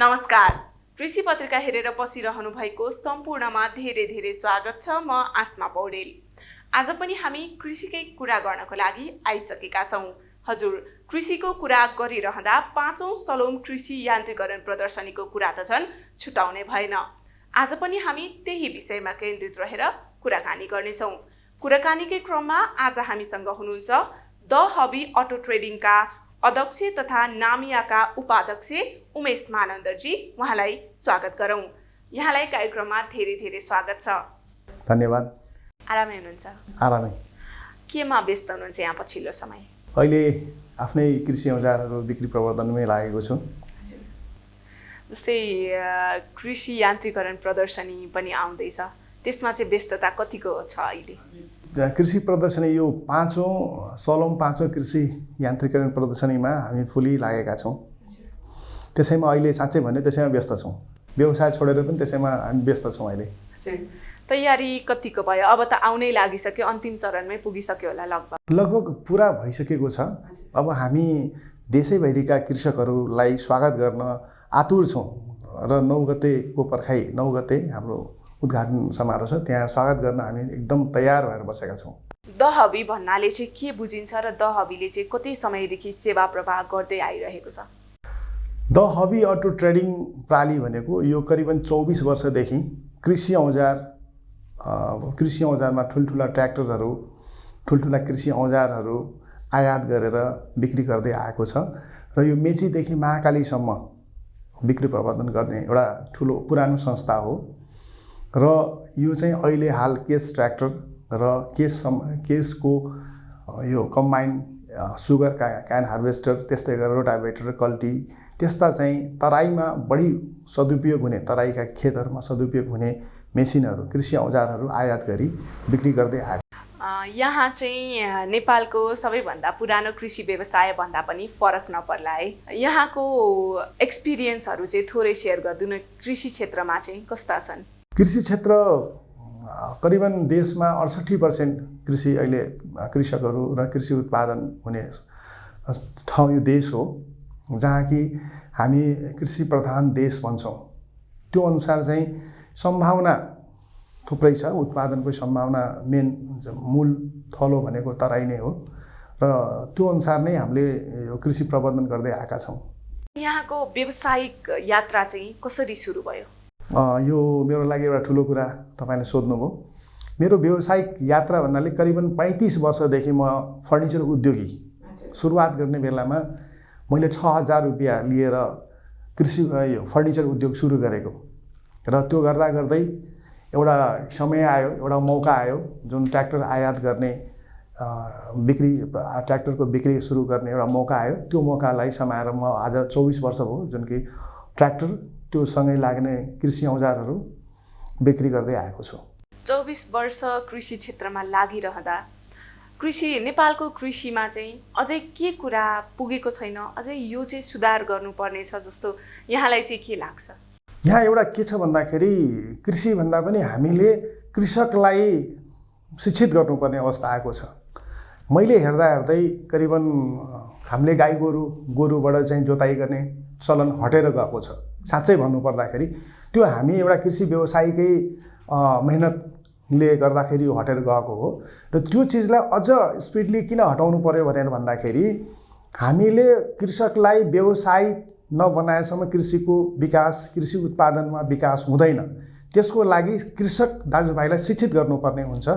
नमस्कार। कृषि पत्रिका हेरेर बसिरहनु भएको सम्पूर्णमा धेरै धेरै स्वागत छ। म आस्मा पौडेल। आज पनि हामी कृषिकै कुरा गर्नको लागि आइसकेका छौँ। हजुर, कृषिको कुरा गरिरहँदा पाँचौं सलोम कृषि यान्त्रिकरण प्रदर्शनीको कुरा त झन् छुटाउने भएन। आज पनि हामी त्यही विषयमा केन्द्रित रहेर कुराकानी गर्नेछौँ। कुराकानीकै क्रममा आज हामीसँग हुनुहुन्छ द हबी अटो ट्रेडिङका अध्यक्ष तथा नामियाका उपाध्यक्ष उमेश मानन्दरजी। उहाँलाई स्वागत गरौँ। यहाँलाई कार्यक्रममा धेरै धेरै स्वागत छ। धन्यवाद। आरामै हुनुहुन्छ? आरामै। केमा व्यस्त हुनुहुन्छ यहाँ पछिल्लो समय? अहिले आफ्नै कृषि औजारहरू बिक्री प्रवर्धनमै लागेको छु। जस्तै कृषि यान्त्रिकरण प्रदर्शनी पनि आउँदैछ, त्यसमा चाहिँ व्यस्तता कतिको छ अहिले? कृषि प्रदर्शनी यो पाँचौं कृषि यान्त्रिकरण प्रदर्शनीमा हामी फुली लागेका छौँ। त्यसैमा अहिले साँच्चै भने त्यसैमा व्यस्त छौँ। व्यवसाय छोडेर पनि त्यसैमा हामी व्यस्त छौँ अहिले। हजुर, तयारी कतिको भयो? अब त आउनै लागिसक्यो, अन्तिम चरणमै पुगिसक्यो होला लगभग पुरा भइसकेको छ। अब हामी देशैभरिका कृषकहरूलाई स्वागत गर्न आतुर छौँ र 9 गतेको पर्खाइ 9 गते हाम्रो उद्घाटन समारोह छ, त्यहाँ स्वागत गर्न हामी एकदम तयार भएर बसेका छौँ। द हबी भन्नाले चाहिँ के बुझिन्छ र द हबीले चाहिँ कति समयदेखि सेवा प्रवाह गर्दै आइरहेको छ? द हबी अटो ट्रेडिङ प्राली भनेको यो करिबन 24 वर्षदेखि कृषि औजारमा ठुल्ठुला ट्र्याक्टरहरू, ठुल्ठुला कृषि औजारहरू आयात गरेर बिक्री गर्दै आएको छ र यो मेचीदेखि महाकालीसम्म बिक्री प्रवर्धन गर्ने एउटा ठुलो पुरानो संस्था हो र यो चाहिँ अहिले हाल केस ट्र्याक्टर र केसको यो कम्बाइन सुगर क्यान हार्भेस्टर, त्यस्तै गरेर रोटाभेटर, कल्टी, त्यस्ता चाहिँ तराईमा बढी सदुपयोग हुने, तराईका खेतहरूमा सदुपयोग हुने मेसिनहरू, कृषि औजारहरू आयात गरी बिक्री गर्दै आएको। यहाँ चाहिँ नेपालको सबैभन्दा पुरानो कृषि व्यवसाय भन्दा पनि फरक नपर्ला है। यहाँको एक्सपिरियन्सहरू चाहिँ थोरै सेयर गरिदिनु न। कृषि क्षेत्रमा चाहिँ कस्ता छन्? कृषि क्षेत्र करिबन देशमा 68% कृषि अहिले कृषकहरू र कृषि उत्पादन हुने ठाउँ यो देश हो, जहाँ कि हामी कृषि प्रधान देश भन्छौँ। त्यो अनुसार चाहिँ सम्भावना थुप्रै छ। उत्पादनको सम्भावना मूल थलो भनेको तराई नै हो र त्यो अनुसार नै हामीले यो कृषि प्रवर्धन गर्दै आएका छौँ। यहाँको व्यावसायिक यात्रा चाहिँ कसरी सुरु भयो? यो मेरो लागि एउटा ठुलो कुरा तपाईँले सोध्नुभयो। मेरो व्यावसायिक यात्रा भन्नाले करिबन 35 वर्षदेखि म फर्निचर उद्योगी। सुरुवात गर्ने बेलामा मैले 6000 रुपियाँ लिएर कृषि यो फर्निचर उद्योग सुरु गरेको र त्यो गर्दा गर्दै एउटा समय आयो, एउटा मौका आयो, जुन ट्र्याक्टर आयात गर्ने ट्र्याक्टरको बिक्री सुरु गर्ने एउटा मौका आयो। त्यो मौकालाई समाएर म आज 24 वर्ष भयो जुन कि ट्र्याक्टर त्यो सँगै लाग्ने कृषि औजारहरू बिक्री गर्दै आएको छु। 24 वर्ष कृषि क्षेत्रमा लागिरहँदा नेपालको कृषिमा चाहिँ अझै के कुरा पुगेको छैन, अझै यो चाहिँ सुधार गर्नुपर्ने छ जस्तो यहाँलाई चाहिँ के लाग्छ? यहाँ एउटा के छ भन्दाखेरि कृषि भन्दा पनि हामीले कृषकलाई शिक्षित गर्नुपर्ने अवस्था आएको छ। मैले हेर्दै करिबन हामीले गोरुबाट चाहिँ जोताइ गर्ने चलन हटेर गएको छ। साँच्चै भन्नुपर्दाखेरि त्यो हामी एउटा कृषि व्यवसायीकै मेहनतले गर्दाखेरि हटेर गएको हो र त्यो चिजलाई अझ स्पिडली किन हटाउनु पर्यो भनेर भन्दाखेरि हामीले कृषकलाई व्यवसाय नबनाएसम्म कृषिको विकास, कृषि उत्पादनमा विकास हुँदैन। त्यसको लागि कृषक दाजुभाइलाई शिक्षित गर्नुपर्ने हुन्छ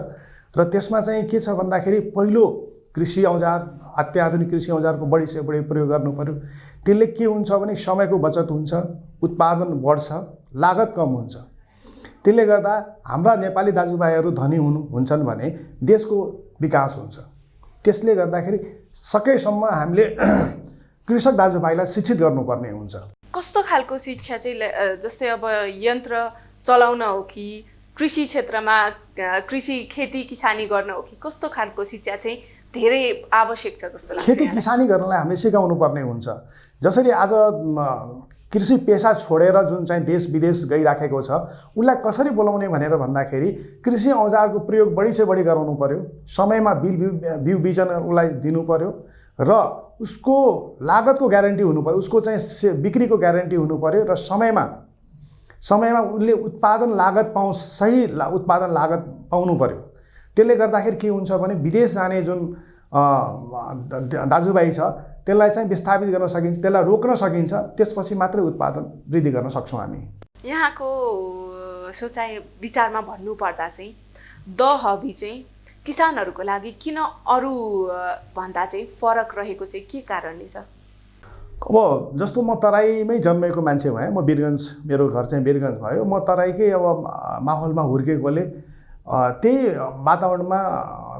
र त्यसमा चाहिँ के छ भन्दाखेरि पहिलो कृषि औजार, अत्याधुनिक कृषि औजारको बढी से बढी प्रयोग गर्नु पर्यो। त्यसले के हुन्छ भने समयको बचत हुन्छ, उत्पादन बढ्छ, लागत कम हुन्छ। त्यसले गर्दा हाम्रा नेपाली दाजुभाइहरू धनी हुन्छन् भने देशको विकास हुन्छ। त्यसले गर्दाखेरि सकेसम्म हामीले कृषक दाजुभाइलाई शिक्षित गर्नुपर्ने हुन्छ। कस्तो खालको शिक्षा चाहिँ? जस्तै अब यन्त्र चलाउन हो कि कृषि क्षेत्रमा कृषि खेती किसानी गर्न हो कि कस्तो खालको शिक्षा चाहिँ धेरै आवश्यक छ जस्तो लाग्छ? खेती किसानी गर्नलाई हामीले सिकाउनु पर्ने हुन्छ। जसरी आज कृषि पेसा छोडेर जुन चाहिँ देश विदेश गइराखेको छ, उसलाई कसरी बोलाउने भनेर भन्दाखेरि कृषि औजारको प्रयोग बढी से बढी गराउनु पर्यो, समयमा बिउ बिजन उसलाई दिनु पर्यो र उसको लागतको ग्यारेन्टी हुनु पर्यो, उसको चाहिँ बिक्रीको ग्यारेन्टी हुनु पर्यो र समयमा उसले उत्पादन लागत सही उत्पादन लागत पाउनु पर्यो। त्यसले गर्दाखेरि के हुन्छ भने विदेश जाने जुन दाजुभाइ छ त्यसलाई चाहिँ विस्थापित गर्न सकिन्छ, त्यसलाई रोक्न सकिन्छ, त्यसपछि मात्रै उत्पादन वृद्धि गर्न सक्छौँ हामी। यहाँको सोचाइ विचारमा भन्नुपर्दा चाहिँ द हबी चाहिँ किसानहरूको लागि किन अरू भन्दा चाहिँ फरक रहेको चाहिँ के कारणले छ? अब जस्तो म तराईमै जन्मेको मान्छे भएँ, म वीरगञ्ज, मेरो घर चाहिँ वीरगञ्ज भयो। म तराईकै अब माहौलमा हुर्केकोले त्यही वातावरणमा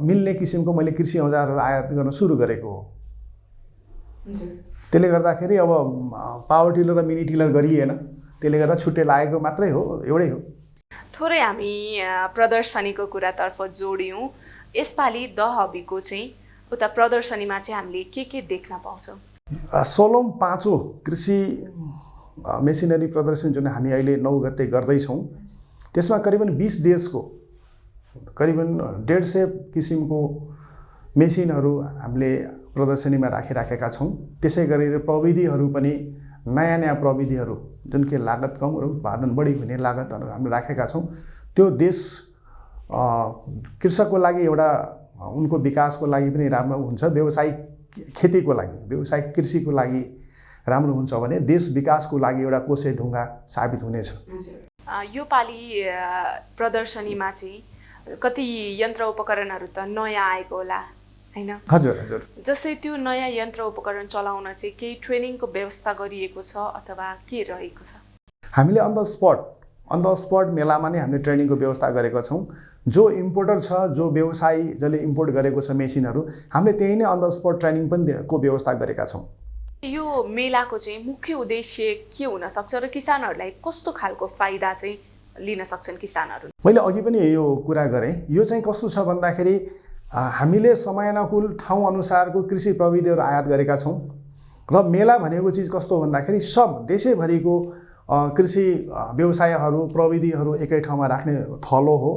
मिल्ने किसिमको मैले कृषि औजारहरू आयात गर्न सुरु गरेको हो। त्यसले गर्दाखेरि अब पावर टिलर र मिनी टिलर गरिएन, त्यसले गर्दा छुट्टै लागेको मात्रै हो, एउटै हो। थोरै हामी प्रदर्शनीको कुरातर्फ जोड्यौँ। यसपालि द हबीको चाहिँ उता प्रदर्शनीमा चाहिँ हामीले के देख्न पाउँछौँ? 16औं 5औं कृषि मेसिनरी प्रदर्शनी जुन हामी अहिले 9 गते गर्दैछौँ, त्यसमा करिबन 20 देशको करिबन 150 किसिमको मेसिनहरू हामीले प्रदर्शनीमा राखिराखेका छौँ। त्यसै गरेर प्रविधिहरू पनि नयाँ प्रविधिहरू जुन कि लागत कम र उत्पादन बढी हुने लागतहरू हामीले राखेका छौँ। त्यो देश कृषकको लागि एउटा उनको विकासको लागि पनि राम्रो हुन्छ, व्यावसायिक खेतीको लागि, व्यावसायिक कृषिको लागि राम्रो हुन्छ भने देश विकासको लागि एउटा कोसे ढुङ्गा साबित हुनेछ। यो पालि प्रदर्शनीमा चाहिँ कति यन्त्र उपकरणहरू त नयाँ आएको होला हैन? हजुर हजुर। जस्तै त्यो नयाँ यन्त्र उपकरण चलाउन चाहिँ केही ट्रेनिङको व्यवस्था गरिएको छ अथवा के रहेको छ? हामीले अन द स्पट मेलामा नै हामीले ट्रेनिङको व्यवस्था गरेका छौँ। जो इम्पोर्टर छ, जो व्यवसायी जसले इम्पोर्ट गरेको छ मेसिनहरू, हामीले त्यही नै अन द स्पट ट्रेनिङ पनि को व्यवस्था गरेका छौँ। यो मेलाको चाहिँ मुख्य उद्देश्य के हुन सक्छ र किसानहरूलाई कस्तो खालको फाइदा चाहिँ लिन सक्छन् किसानहरू? मैले अघि पनि यो कुरा गरेँ। यो चाहिँ कस्तो छ भन्दाखेरि हामीले समयानुकूल ठाउँ अनुसारको कृषि प्रविधिहरू आयात गरेका छौँ र मेला भनेको चिज कस्तो भन्दाखेरि सब देशैभरिको कृषि व्यवसायहरू प्रविधिहरू एकै ठाउँमा राख्ने थलो हो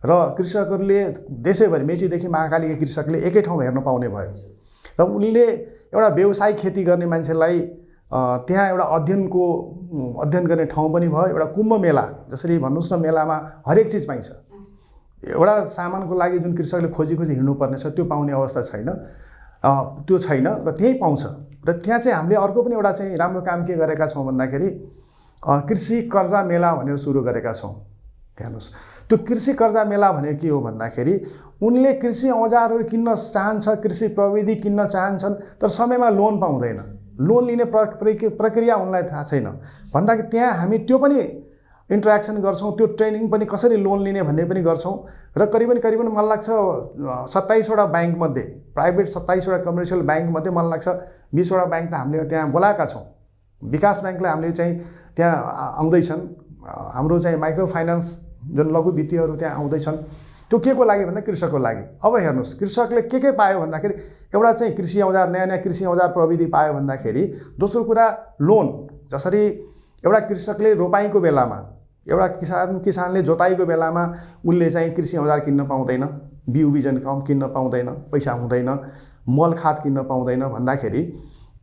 र कृषकहरूले देशैभरि मेचीदेखि महाकालीका कृषकले एकै ठाउँमा हेर्न पाउने भयो र उनले एउटा व्यवसायिक खेती गर्ने मान्छेलाई त्यहाँ एउटा अध्ययन गर्ने ठाउँ पनि भयो। एउटा कुम्भ मेला जसरी भन्नुहोस् न, मेलामा हरेक चिज पाइन्छ। एउटा सामानको लागि जुन कृषकले खोजी हिँड्नुपर्ने छ त्यो पाउने अवस्था छैन, त्यो छैन र त्यही पाउँछ। र त्यहाँ चाहिँ हामीले अर्को पनि एउटा चाहिँ राम्रो काम के गरेका छौँ भन्दाखेरि कृषि कर्जा मेला भनेर सुरु गरेका छौँ। हेर्नुहोस्, त्यो कृषि कर्जा मेला भनेको के हो भन्दाखेरि उनले कृषि औजारहरू किन्न चाहन्छ, कृषि प्रविधि किन्न चाहन्छन्, तर समयमा लोन पाउँदैन। लोन लिने प्रक्रिया उनलाई थाहा छैन भन्दाखेरि त्यहाँ हामी त्यो पनि इन्टरेक्सन गर्छौँ, त्यो ट्रेनिङ पनि कसरी लोन लिने भन्ने पनि गर्छौँ। र करिबन मलाई लाग्छ 27वटा ब्याङ्कमध्ये, प्राइभेट 27वटा कमर्सियल ब्याङ्कमध्ये मलाई लाग्छ 20वटा ब्याङ्क त हामीले त्यहाँ बोलाएका छौँ। विकास ब्याङ्कलाई हामीले चाहिँ त्यहाँ आउँदैछन्, हाम्रो चाहिँ माइक्रो फाइनेन्स जुन लघु वित्तीयहरू त्यहाँ आउँदैछन्। त्यो के को लागि भन्दा कृषकको लागि। अब हेर्नुहोस्, कृषकले के पायो भन्दाखेरि एउटा चाहिँ कृषि औजार, नयाँ कृषि औजार प्रविधि पायो भन्दाखेरि, दोस्रो कुरा लोन। जसरी एउटा कृषकले रोपाइँको बेलामा, एउटा किसानले जोताइको बेलामा उनले चाहिँ कृषि औजार किन्न पाउँदैन, बिउ बिजन कम किन्न पाउँदैन, पैसा हुँदैन, मल खाद किन्न पाउँदैन भन्दाखेरि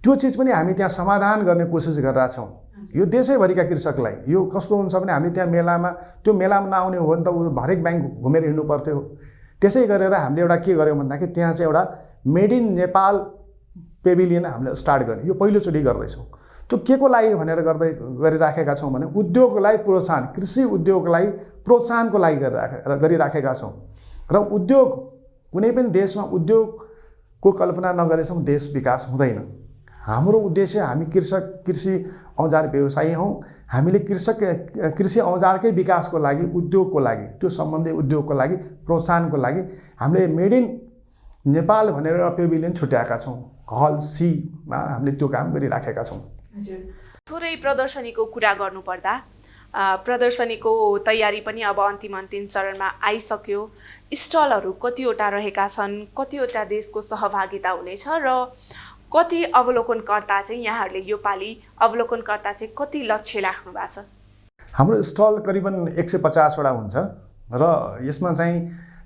त्यो चिज पनि हामी त्यहाँ समाधान गर्ने कोसिस गरिरहेका छौँ। यो देशैभरिका कृषकलाई यो कस्तो हुन्छ भने हामी त्यहाँ मेलामा, त्यो मेलामा नआउने हो भने त ऊ हरेक ब्याङ्क घुमेर हिँड्नु पर्थ्यो। त्यसै गरेर हामीले एउटा के गर्यौँ भन्दाखेरि त्यहाँ चाहिँ एउटा मेड इन नेपाल पेभिलियन हामीले स्टार्ट गर्यौँ। यो पहिलोचोटि गर्दैछौँ। त्यो के को लागि भनेर गरिराखेका छौँ भने उद्योगलाई प्रोत्साहन, कृषि उद्योगलाई प्रोत्साहनको लागि गरिराखेका छौँ। र उद्योग, कुनै पनि देशमा उद्योगको कल्पना नगरेसम्म देश विकास हुँदैन। हाम्रो उद्देश्य हामी कृषि औजार व्यवसायी हौँ। हामीले कृषि औजारकै विकासको लागि, उद्योगको लागि, त्यो सम्बन्धी उद्योगको लागि, प्रोत्साहनको लागि हामीले मेड इन नेपाल भनेर पेभिलियन छुट्याएका छौँ। हल सीमा हामीले त्यो काम गरिराखेका छौँ। थोरै प्रदर्शनीको कुरा गर्नुपर्दा प्रदर्शनीको तयारी पनि अब अन्तिम चरणमा आइसक्यो। स्टलहरू कतिवटा रहेका छन्, कतिवटा देशको सहभागिता हुनेछ र कति अवलोकनकर्ता चाहिँ यहाँहरूले यो पालि अवलोकनकर्ता चाहिँ कति लक्ष्य राख्नु भएको छ? हाम्रो स्टल करिबन 150वटा हुन्छ र यसमा चाहिँ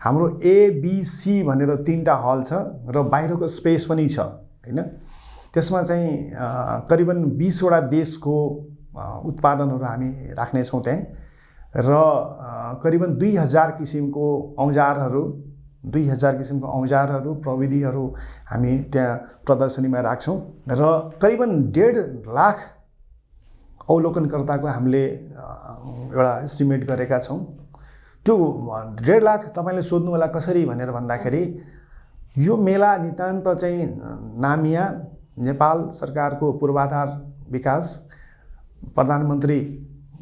हाम्रो ABC भनेर 3टा हल छ र बाहिरको स्पेस पनि छ। होइन। त्यसमा चाहिँ करिबन 20वटा देशको उत्पादनहरू हामी राख्नेछौँ त्यहाँ र करिबन 2000 किसिमको औजारहरू 2000 किसिमको औजारहरू प्रविधिहरू हामी त्यहाँ प्रदर्शनीमा राख्छौँ र करिबन 1.5 लाख अवलोकनकर्ताको हामीले एउटा एस्टिमेट गरेका छौँ। त्यो 1.5 लाख तपाईँले सोध्नु होला कसरी भनेर भन्दाखेरि यो मेला नितान्त चाहिँ नामिया नेपाल सरकारको पूर्वाधार विकास प्रधानमन्त्री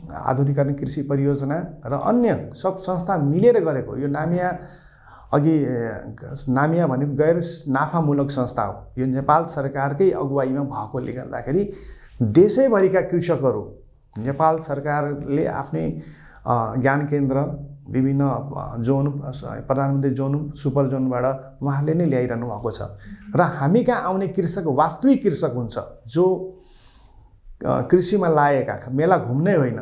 आधुनिकीकरण कृषि परियोजना र अन्य सब संस्था मिलेर गरेको यो नामिया भनेको गैर नाफामूलक संस्था हो। यो नेपाल सरकारकै अगुवाईमा भएकोले गर्दाखेरि देशैभरिका कृषकहरू नेपाल सरकारले आफ्नै ज्ञान केन्द्र विभिन्न जोन प्रधानमन्त्री जोन सुपर जोनबाट उहाँहरूले नै ल्याइरहनु भएको छ र हामी कहाँ आउने कृषक वास्तविक कृषक हुन्छ जो कृषिमा लागेका मेला घुम्नै होइन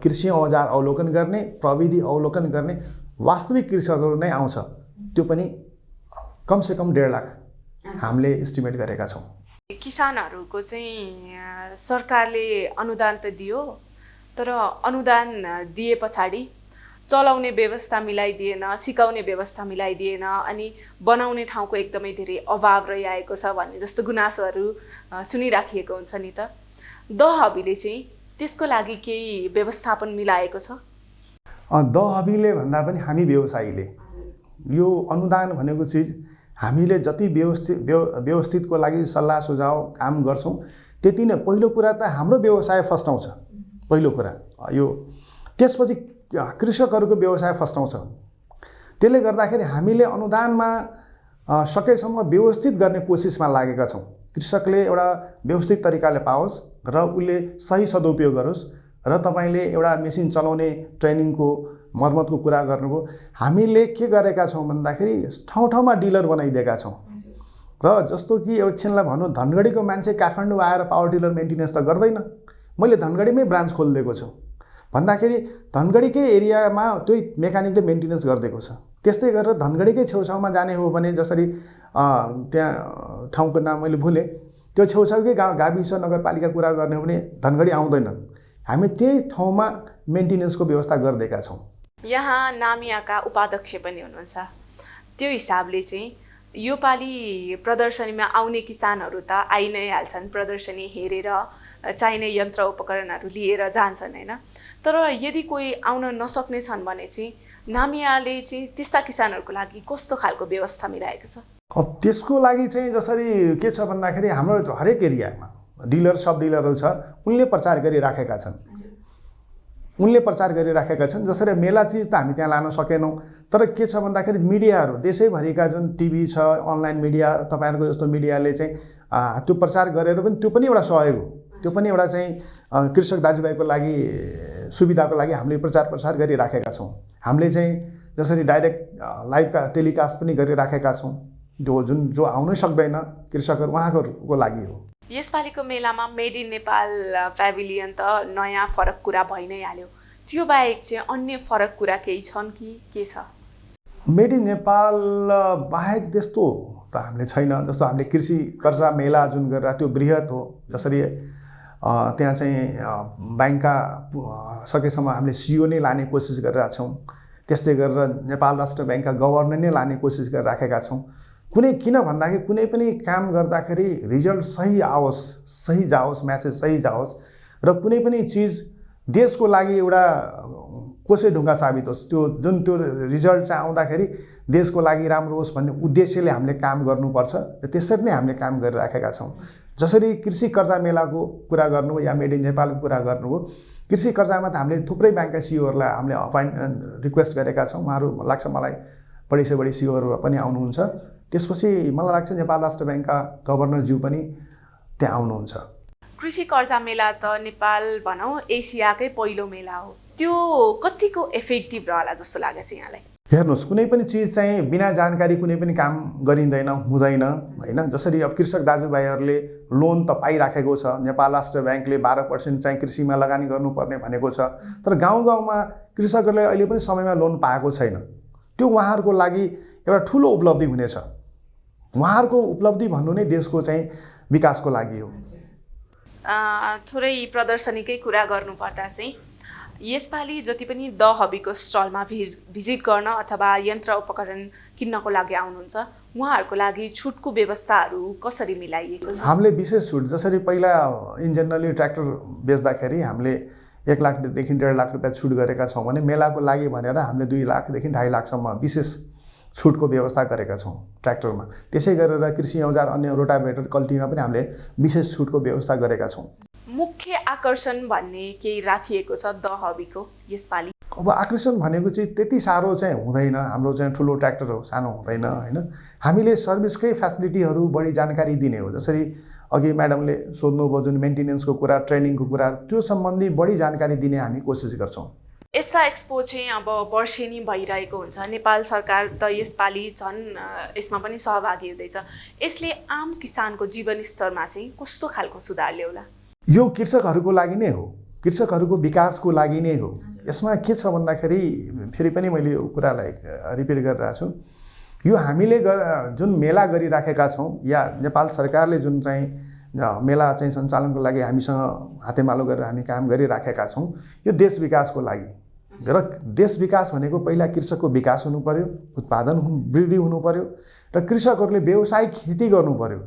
कृषि औजार अवलोकन गर्ने प्रविधि अवलोकन गर्ने वास्तविक कृषकहरू नै आउँछ। त्यो पनि कमसेकम 1.5 लाख हामीले एस्टिमेट गरेका छौँ। किसानहरूको चाहिँ सरकारले अनुदान त दियो तर अनुदान दिए पछाडि चलाउने व्यवस्था मिलाइदिएन, सिकाउने व्यवस्था मिलाइदिएन अनि बनाउने ठाउँको एकदमै धेरै अभाव रहिआएको छ भन्ने जस्तो गुनासोहरू सुनिराखिएको हुन्छ नि त। दहबीले चाहिँ त्यसको लागि केही व्यवस्थापन मिलाएको छ? दहबीले भन्दा पनि हामी व्यवसायीले यो अनुदान भनेको चिज हामीले जति व्यवस्थितको लागि सल्लाह सुझाव काम गर्छौँ त्यति नै पहिलो कुरा त हाम्रो व्यवसाय फस्टाउँछ। पहिलो कुरा यो त्यसपछि कृषकहरूको व्यवसाय फस्टाउँछ। त्यसले गर्दाखेरि हामीले अनुदानमा सकेसम्म व्यवस्थित गर्ने कोसिसमा लागेका छौँ। कृषकले एउटा व्यवस्थित तरिकाले पाओस् र उसले सही सदुपयोग गरोस् र तपाईँले एउटा मेसिन चलाउने ट्रेनिङको मर्मतको कुरा गर्नुभयो। हामीले के गरेका छौँ भन्दाखेरि ठाउँ ठाउँमा डिलर बनाइदिएका छौँ र जस्तो कि एकछिनलाई भनौँ धनगढीको मान्छे काठमाडौँ आएर पावर टिलर मेन्टेनेन्स त गर्दैन, मैले धनगढीमै ब्रान्च खोलिदिएको छु भन्दाखेरि धनगढीकै एरियामा त्यही मेकानिकले मेन्टेनेन्स गरिदिएको छ। त्यस्तै गरेर धनगढीकै छेउछाउमा जाने हो भने जसरी त्यहाँ ठाउँको नाम मैले भुलेँ, त्यो छेउछाउकै गाविस नगरपालिका कुरा गर्ने हो भने धनगढी आउँदैनन्। हामी त्यही ठाउँमा मेन्टेनेन्सको व्यवस्था गरिदिएका छौँ। यहाँ नामियाका उपाध्यक्ष पनि हुनुहुन्छ, त्यो हिसाबले चाहिँ यो पालि प्रदर्शनीमा आउने किसानहरू त आइ नै हाल्छन्, प्रदर्शनी हेरेर चाहिने यन्त्र उपकरणहरू लिएर जान्छन् होइन। तर यदि कोही आउन नसक्ने छन् भने चाहिँ नामियाले चाहिँ त्यस्ता किसानहरूको लागि कस्तो खालको व्यवस्था मिलाएको छ? अब त्यसको लागि चाहिँ जसरी के छ भन्दाखेरि हाम्रो हरेक एरियामा डिलर सब डिलरहरू छ, उनले प्रचार गरिराखेका छन्। जसरी मेला चिज त हामी त्यहाँ लान सकेनौँ, तर के छ भन्दाखेरि मिडियाहरू देशैभरिका जुन टिभी छ अनलाइन मिडिया तपाईँहरूको जस्तो मिडियाले चाहिँ त्यो प्रचार गरेर पनि त्यो पनि एउटा सहयोग हो। त्यो पनि एउटा चाहिँ कृषक दाजुभाइको लागि सुविधाको लागि हामीले प्रचार गरिराखेका छौँ। हामीले चाहिँ जसरी डाइरेक्ट लाइभ टेलिकास्ट पनि गरिराखेका छौँ। जो आउनै सक्दैन कृषकहरू उहाँहरूको लागि हो। यसपालिको मेलामा मेड इन नेपाल प्याभिलियन त नयाँ फरक कुरा भइ नै हाल्यो, त्यो बाहेक चाहिँ अन्य फरक कुरा केही छन् कि के छ? मेड इन नेपाल बाहेक त्यस्तो त हामीले छैन। जस्तो हामीले कृषि कर्जा मेला जुन गरेर त्यो बृहत हो, जसरी त्यहाँ चाहिँ ब्याङ्कका सकेसम्म हामीले सिओ नै लाने कोसिस गरिरहेका छौँ। त्यस्तै गरेर नेपाल राष्ट्र ब्याङ्कका गभर्नर नै लाने कोसिस गरिराखेका छौँ। किन भन्दाखेरि कुनै पनि काम गर्दाखेरि रिजल्ट सही आओस्, सही जाओस्, म्यासेज सही जाओस् र कुनै पनि चिज देशको लागि एउटा कोसै ढुङ्गा साबित होस्, त्यो रिजल्ट चाहिँ आउँदाखेरि देशको लागि राम्रो होस् भन्ने उद्देश्यले हामीले काम गर्नुपर्छ र त्यसरी नै हामीले काम गरिराखेका छौँ। जसरी कृषि कर्जा मेलाको कुरा गर्नु या मेड इन नेपालको कुरा गर्नु हो, कृषि कर्जामा त हामीले थुप्रै ब्याङ्कका सिओहरूलाई हामीले रिक्वेस्ट गरेका छौँ। उहाँहरू लाग्छ मलाई बढी से बढी सिओहरू पनि आउनुहुन्छ। त्यसपछि मलाई लाग्छ नेपाल राष्ट्र ब्याङ्कका गभर्नरज्यू पनि त्यहाँ आउनुहुन्छ। कृषि कर्जा मेला त नेपाल भनौँ एसियाकै पहिलो मेला हो, त्यो कतिको इफेक्टिभ रहला जस्तो लाग्छ यहाँलाई? हेर्नुहोस्, कुनै पनि चिज चाहिँ बिना जानकारी कुनै पनि काम गरिँदैन, हुँदैन होइन। जसरी अब कृषक दाजुभाइहरूले लोन त पाइराखेको छ, नेपाल राष्ट्र ब्याङ्कले 12% चाहिँ कृषिमा लगानी गर्नुपर्ने भनेको छ, तर गाउँमा कृषकहरूले अहिले पनि समयमा लोन पाएको छैन। त्यो उहाँहरूको लागि एउटा ठुलो उपलब्धि हुनेछ। उहाँहरूको उपलब्धि भन्नु नै देशको चाहिँ विकासको लागि हो। थोरै प्रदर्शनीकै कुरा गर्नुपर्दा चाहिँ यसपालि जति पनि द हबीको स्टलमा भिजिट गर्न अथवा यन्त्र उपकरण किन्नको लागि आउनुहुन्छ उहाँहरूको लागि छुटको व्यवस्थाहरू कसरी मिलाइएको छ? हामीले विशेष छुट, जसरी पहिला इन जेनरली ट्र्याक्टर बेच्दाखेरि हामीले 1 लाखदेखि 1.5 लाख रुपियाँ छुट गरेका छौँ भने मेलाको लागि भनेर हामीले 2 लाखदेखि 2.5 लाखसम्म विशेष छुटको व्यवस्था गरेका छौँ ट्र्याक्टरमा। त्यसै गरेर कृषि औजार अन्य रोटाभेटर कल्टीमा पनि हामीले विशेष छुटको व्यवस्था गरेका छौँ। मुख्य आकर्षण भन्ने केही राखिएको छ द हबीको यसपालि? अब आकर्षण भनेको चाहिँ त्यति साह्रो चाहिँ हुँदैन, हाम्रो चाहिँ ठुलो ट्र्याक्टर हो, सानो हुँदैन होइन। हामीले सर्भिसकै फेसिलिटीहरू बढी जानकारी दिने हो। जसरी अघि म्याडमले सोध्नुभयो जुन मेन्टेनेन्सको कुरा, ट्रेनिङको कुरा, त्यो सम्बन्धी बढी जानकारी दिने हामी कोसिस गर्छौँ। यस्ता एक्सपो चाहिँ अब वर्षेनी भइरहेको हुन्छ। नेपाल सरकार त यसपालि झन् यसमा पनि सहभागी हुँदैछ। यसले आम किसानको जीवन स्तरमा चाहिँ कस्तो खालको सुधार ल्याउला? यो कृषकहरूको लागि नै हो, कृषकहरूको विकासको लागि नै हो। यसमा के छ भन्दाखेरि फेरि पनि मैले यो कुरालाई रिपिट गरिरहेको छु, यो हामीले जुन मेला गरिराखेका छौँ या नेपाल सरकारले जुन चाहिँ मेला चाहिँ सञ्चालनको लागि हामीसँग हातेमालो गरेर हामी काम गरिराखेका छौँ, यो देश विकासको लागि। र देश विकास भनेको पहिला कृषकको विकास हुनु पर्यो, उत्पादन वृद्धि हुनु पर्यो र कृषकहरूले व्यावसायिक खेती गर्नु पर्यो,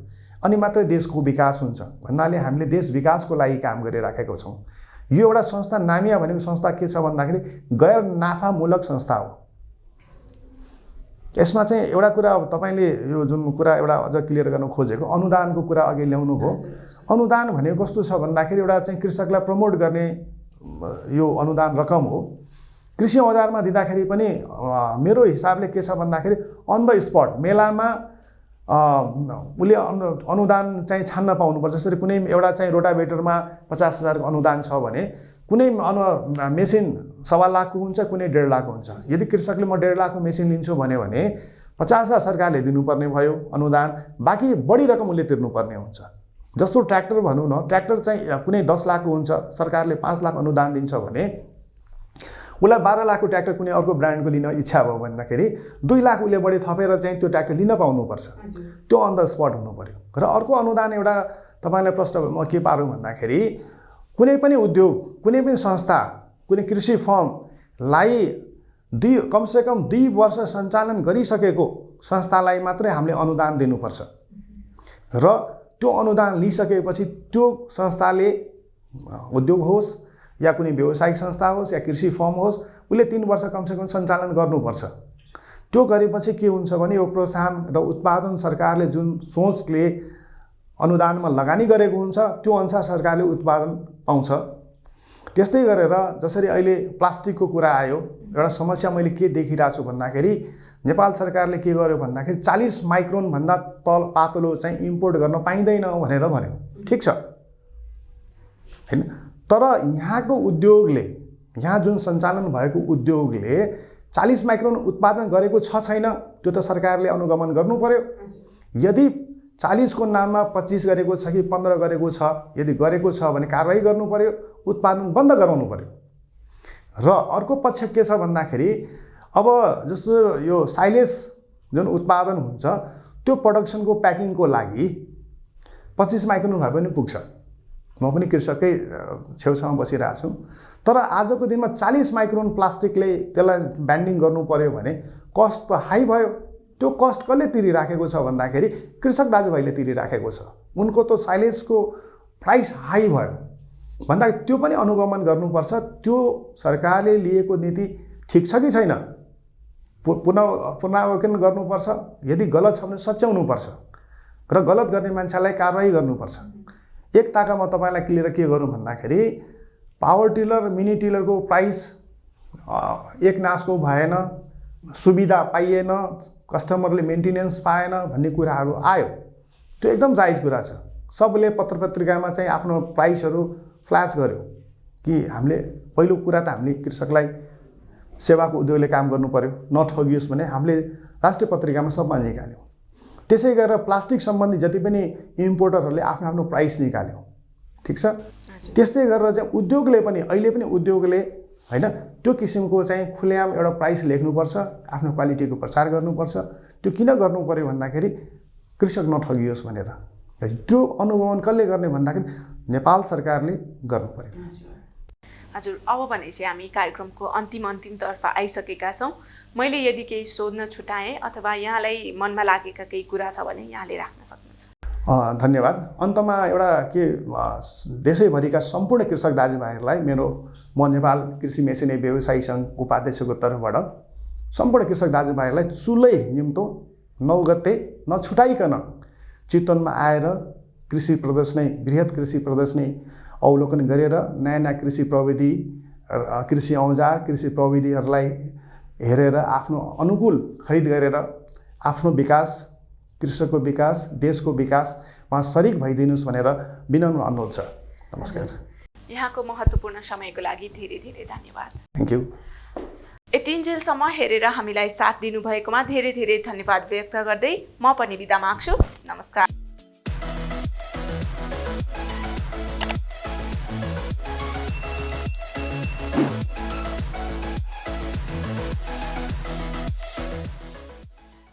अनि मात्रै देशको विकास हुन्छ भन्नाले हामीले देश विकासको लागि काम गरिराखेको छौँ। यो एउटा संस्था नामिया भनेको संस्था के छ भन्दाखेरि गैर नाफामूलक संस्था हो। यसमा चाहिँ एउटा कुरा अब तपाईँले यो जुन कुरा एउटा अझ क्लियर गर्न खोजेको अनुदानको कुरा अघि ल्याउनु भयो। अनुदान भनेको कस्तो छ भन्दाखेरि एउटा चाहिँ कृषकलाई प्रमोट गर्ने यो अनुदान रकम हो। कृषि औजारमा दिँदाखेरि पनि मेरो हिसाबले के छ भन्दाखेरि अन द स्पट मेलामा उसले अनुदान चाहिँ छान्न पाउनुपर्छ। जसरी कुनै एउटा चाहिँ रोटाभेटरमा 50,000 अनुदान छ भने कुनै मेसिन 1.25 लाखको हुन्छ, कुनै 1.5 लाखको हुन्छ। यदि कृषकले म 1.5 लाखको मेसिन लिन्छु भने 50,000 सरकारले दिनुपर्ने भयो अनुदान, बाँकी बढी रकम उसले तिर्नुपर्ने हुन्छ। जस्तो ट्र्याक्टर भनौँ न, ट्र्याक्टर चाहिँ कुनै 10 लाखको हुन्छ, सरकारले 5 लाख अनुदान दिन्छ भने उसलाई 12 लाखको ट्र्याक्टर कुनै अर्को ब्रान्डको लिन इच्छा भयो भन्दाखेरि 2 लाख उसले बढी थपेर चाहिँ त्यो ट्र्याक्टर लिन पाउनुपर्छ। त्यो अन द स्पट हुनु पर्यो। र अर्को अनुदान एउटा तपाईँलाई प्रश्न म के पारौँ भन्दाखेरि कुनै पनि उद्योग, कुनै पनि संस्था, कुनै कृषि फर्मलाई कमसेकम 2 वर्ष सञ्चालन गरिसकेको संस्थालाई मात्रै हामीले अनुदान दिनुपर्छ। र त्यो अनुदान लिइसकेपछि त्यो संस्थाले उद्योग होस् या कुनै व्यावसायिक संस्था होस् या कृषि फर्म होस्, उसले 3 वर्ष कमसेकम सञ्चालन गर्नुपर्छ। त्यो गरेपछि के हुन्छ भने यो प्रोत्साहन र उत्पादन सरकारले जुन सोचले अनुदानमा लगानी गरेको हुन्छ त्यो अनुसार सरकारले उत्पादन पाउँछ। त्यस्तै गरेर जसरी अहिले प्लास्टिकको कुरा आयो, एउटा समस्या मैले के देखिरहेको छु भन्दाखेरि नेपाल सरकारले के गर्यो भन्दाखेरि 40 माइक्रोन भन्दा तल पातलो चाहिँ इम्पोर्ट गर्न पाइँदैन भनेर भन्यो। ठिक छ हैन, तर यहाँको उद्योगले, यहाँ जुन सञ्चालन भएको उद्योगले 40 माइक्रोन उत्पादन गरेको छ छैन त्यो त सरकारले अनुगमन गर्नु पर्यो। यदि 40 को नाममा 25 गरेको छ कि 15 गरेको छ, यदि गरेको छ भने कारवाही गर्नु पर्यो, उत्पादन बन्द गराउनु पर्यो। र अर्को पक्ष के छ भन्दाखेरि अब जस्तो यो साइलेज जुन उत्पादन हुन्छ त्यो प्रोडक्सनको प्याकिङको लागि 25 माइक्रोन भए पनि पुग्छ। म पनि कृषककै छेउछाउमा बसिरहेको छु, तर आजको दिनमा 40 माइक्रोन प्लास्टिकले त्यसलाई ब्यान्डिङ गर्नु पर्यो भने कस्ट त हाई भयो। त्यो कस्ट कसले तिरिराखेको छ भन्दाखेरि कृषक दाजुभाइले तिरिराखेको छ। उनको त साइलेजको प्राइस हाई भयो भन्दा त्यो पनि अनुगमन गर्नुपर्छ। त्यो सरकारले लिएको नीति ठिक छ कि छैन पुनरावलोकन गर्नुपर्छ। यदि गलत छ भने सच्याउनुपर्छ र गलत गर्ने मान्छेलाई कारवाही गर्नुपर्छ। एक ताका म तपाईँलाई क्लियर के गरौँ भन्दाखेरि पावर टिलर मिनी टिलरको प्राइस एक नासको भएन, सुविधा पाइएन, कस्टमरले मेन्टेनेन्स पाएन भन्ने कुराहरू आयो। त्यो एकदम जायज कुरा छ। सबले पत्रपत्रिकामा चाहिँ आफ्नो प्राइसहरू फ्ल्यास गर्यो कि हामीले पहिलो कुरा त हामीले कृषकलाई सेवाको उद्योगले काम गर्नु पर्यो, नठगियोस् भने हामीले राष्ट्रिय पत्रिकामा सबमा निकाल्यौँ। त्यसै गरेर प्लास्टिक सम्बन्धी जति पनि इम्पोर्टरहरूले आफ्नो आफ्नो प्राइस निकाल्यो। ठिक छ, त्यस्तै गरेर चाहिँ उद्योगले पनि अहिले पनि उद्योगले हैन त्यो किसिमको चाहिँ खुलेआम एउटा प्राइस लेख्नुपर्छ, आफ्नो क्वालिटीको प्रचार गर्नुपर्छ। त्यो किन गर्नु पर्यो भन्दाखेरि कृषक नठगियोस् भनेर। त्यो अनुगमन कसले गर्ने भन्दाखेरि नेपाल सरकारले गर्नु पर्यो। हजुर, अब भने चाहिँ हामी कार्यक्रमको अन्तिमतर्फ आइसकेका छौँ। मैले यदि केही सोध्न छुटाएँ अथवा यहाँलाई मनमा लागेका केही कुरा छ भने यहाँले राख्न सक्नुहुन्छ। धन्यवाद। अन्तमा एउटा के देशैभरिका सम्पूर्ण कृषक दाजुभाइहरूलाई म नेपाल कृषि मेसिने व्यवसायी सङ्घ उपाध्यक्षको तर्फबाट सम्पूर्ण कृषक दाजुभाइहरूलाई चुलै निम्तो 9 गते नछुटाइकन चितवनमा आएर कृषि प्रदर्शनी, बृहत कृषि प्रदर्शनी अवलोकन गरेर नयाँ नयाँ कृषि प्रविधि, कृषि औजार, कृषि प्रविधिहरूलाई हेरेर आफ्नो अनुकूल खरिद गरेर आफ्नो विकास, कृषकको विकास, देशको विकासमा सरिक भइदिनुहोस् भनेर विनम्र अनुरोध छ। नमस्कार। यहाँको महत्त्वपूर्ण समयको लागि धेरै धेरै धन्यवाद। Thank you. यतिन्जेलसम्म हेरेर हामीलाई साथ दिनुभएकोमा धेरै धेरै धन्यवाद व्यक्त गर्दै म पनि बिदा माग्छु। नमस्कार।